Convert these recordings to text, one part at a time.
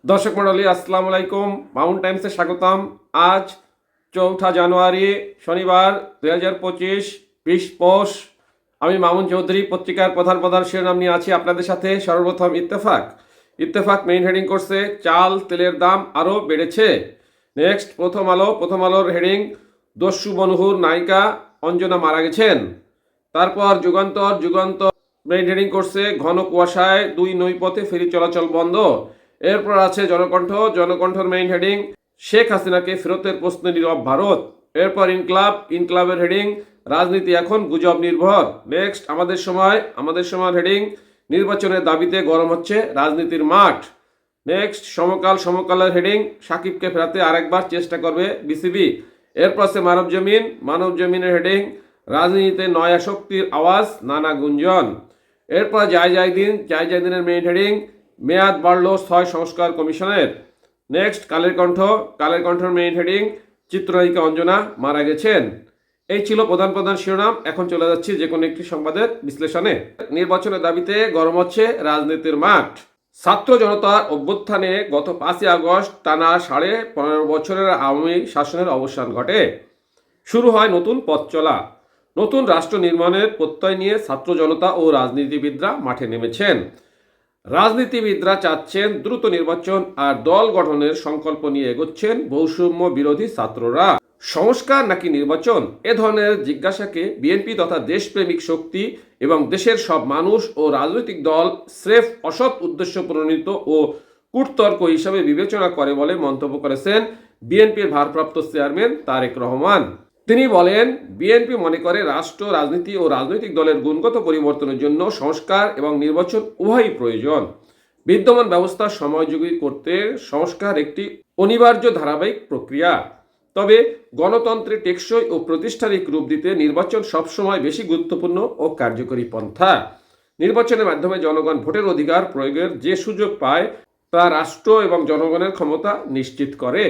দর্শক মণ্ডলী আসসালামু আলাইকুম। মাউন্ট টাইমসে স্বাগতম। আজ 4 জানুয়ারি শনিবার 2025 20 পৌষ। আমি মামুন চৌধুরী পত্রিকার প্রধান প্রধান শিরোনাম নিয়ে আছি আপনাদের সাথে। সর্বপ্রথম ইত্তেফাক মেইন হেডিং করছে চাল তেলের দাম আরও বেড়েছে। নেক্সট প্রথম আলোর হেডিং দস্যু বনহুর নায়িকা অঞ্জনা মারা গেছেন। তারপর যুগান্তর মেইন হেডিং করছে ঘন কুয়াশায় 2 নৌপথে ফেরি চলাচল বন্ধ। এরপর আছে জনকণ্ঠর মেইন হেডিং শেখ হাসিনাকে ফেরতের প্রশ্নে নীরব ভারত। এরপর ইনক্লাবের হেডিং রাজনীতি এখন গুজব নির্ভর। নেক্সট আমাদের সময় হেডিং নির্বাচনের দাবিতে গরম হচ্ছে রাজনীতির মাঠ। নেক্সট সমকালের হেডিং সাকিবকে ফেরাতে আরেকবার চেষ্টা করবে বিসিবি। এরপর আছে মানব জমিনের হেডিং রাজনীতিতে নয়া শক্তির আওয়াজ নানা গুঞ্জন। এরপর জয় দিনের মেইন হেডিং মেয়াদ বাড়ল 6 সংস্কার কমিশনের। নেক্সট কালের কণ্ঠর মেইন হেডিং চিত্রনায়িকা অঞ্জনা মারা গেছেন। এই ছিল প্রধান শিরোনাম। এখন চলে যাচ্ছি যে কোনো একটি সংবাদের বিশ্লেষণে। নির্বাচনের দাবিতে গরম হচ্ছে রাজনীতির মাঠ। ছাত্র জনতার অভ্যুত্থানে গত 5 আগস্ট টানা 15.5 বছরের আওয়ামী শাসনের অবসান ঘটে। শুরু হয় নতুন পথ চলা। নতুন রাষ্ট্র নির্মাণের প্রত্যয় নিয়ে ছাত্র জনতা ও রাজনীতিবিদরা মাঠে নেমেছেন। রাজনীতিবিদরা চাচ্ছেন দ্রুত নির্বাচন আর দল গঠনের সংকল্প নিয়ে এগোচ্ছেন বৈষম্য বিরোধী ছাত্ররা। সংস্কার নাকি নির্বাচন, এ ধরনের জিজ্ঞাসাকে বিএনপি তথা দেশপ্রেমিক শক্তি এবং দেশের সব মানুষ ও রাজনৈতিক দল স্রেফ অসৎ উদ্দেশ্য প্রণীত ও কূটতর্ক হিসাবে বিবেচনা করে বলে মন্তব্য করেছেন বিএনপির ভারপ্রাপ্ত চেয়ারম্যান তারেক রহমান। তিনি বলেন, বিএনপি মনে করে রাষ্ট্র রাজনীতি ও রাজনৈতিক দলের গুণগত পরিবর্তনের জন্য সংস্কার এবং নির্বাচন উভয়ই প্রয়োজন। বিদ্যমান ব্যবস্থা সময়োপযোগী করতে সংস্কার একটি অনিবার্য ধারাবাহিক প্রক্রিয়া। তবে গণতন্ত্রে টেকসই ও প্রাতিষ্ঠানিক রূপ দিতে নির্বাচন সবসময় বেশি গুরুত্বপূর্ণ ও কার্যকরী পন্থা। নির্বাচনের মাধ্যমে জনগণ ভোটের অধিকার প্রয়োগের যে সুযোগ পায় তা রাষ্ট্র এবং জনগণের ক্ষমতা নিশ্চিত করে।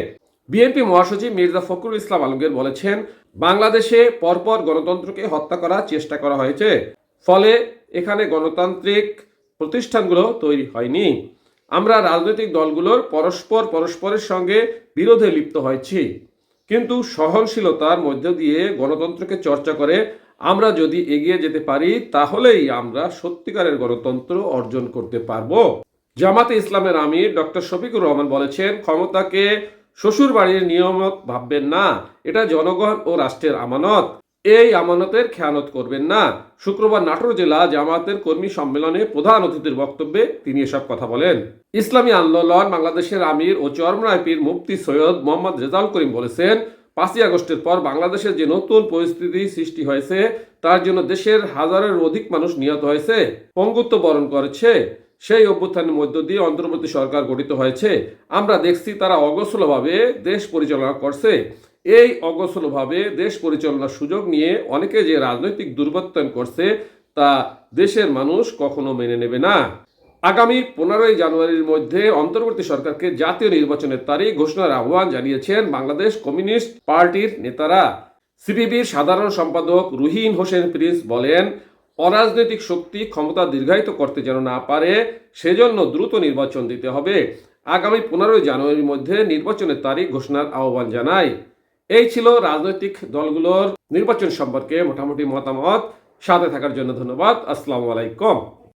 বিএনপি মহাসচিব মির্জা ফখরুল ইসলাম আলমগীর বলেছেন, বাংলাদেশে পরপর গণতন্ত্রকে হত্যা করার চেষ্টা করা হয়েছে, ফলে এখানে গণতান্ত্রিক প্রতিষ্ঠানগুলো তৈরি হয়নি। আমরা রাজনৈতিক দলগুলোর পরস্পরের সঙ্গে বিরোধে লিপ্ত হয়েছি, কিন্তু সহনশীলতার মধ্য দিয়ে গণতন্ত্রকে চর্চা করে আমরা যদি এগিয়ে যেতে পারি তাহলেই আমরা সত্যিকারের গণতন্ত্র অর্জন করতে পারব। জামাতে ইসলামের আমির ডক্টর শফিকুর রহমান বলেছেন, ক্ষমতাকে শ্বশুর বাড়ির নিয়ামত ভাববেন না, এটা জনগণ ও রাষ্ট্রের আমানত। এই আমানতের খেয়ানত করবেন না। শুক্রবার নাটোর জেলা জামায়াতের কর্মী সম্মেলনে প্রধান অতিথির বক্তব্যে তিনি এসব কথা বলেন। ইসলামী আন্দোলন বাংলাদেশের আমির ও চরমনায় পীর মুফতি সৈয়দ মোহাম্মদ রেজাউল করিম বলেছেন, 5 আগস্টের পর বাংলাদেশের যে নতুন পরিস্থিতি সৃষ্টি হয়েছে তার জন্য দেশের হাজারের অধিক মানুষ নিহত হয়েছে, পঙ্গুত্ব বরণ করেছে। সেই অভ্যুত্থানের মধ্য দিয়ে অন্তর্বর্তী সরকার গঠিত হয়েছে। আমরা দেখছি তারা অগোছলভাবে দেশ পরিচালনা করছে। এই অগোছলভাবে দেশ পরিচালনার সুযোগ নিয়ে অনেকে যে রাজনৈতিক দুর্বৃত্তায়ন করছে তা দেশের মানুষ কখনো মেনে নেবে না। আগামী 15 জানুয়ারির মধ্যে অন্তর্বর্তী সরকারকে জাতীয় নির্বাচনের তারিখ ঘোষণার আহ্বান জানিয়েছেন বাংলাদেশ কমিউনিস্ট পার্টির নেতারা। সিপিবির সাধারণ সম্পাদক রুহিন হোসেন প্রিন্স বলেন, অরাজনৈতিক শক্তি ক্ষমতা দীর্ঘায়িত করতে যেন না পারে সেজন্য দ্রুত নির্বাচন দিতে হবে। আগামী 15 জানুয়ারির মধ্যে নির্বাচনের তারিখ ঘোষণার আহ্বান জানায়। এই ছিল রাজনৈতিক দলগুলোর নির্বাচন সম্পর্কে মোটামুটি মতামত। সাথে থাকার জন্য ধন্যবাদ। আসসালামু আলাইকুম।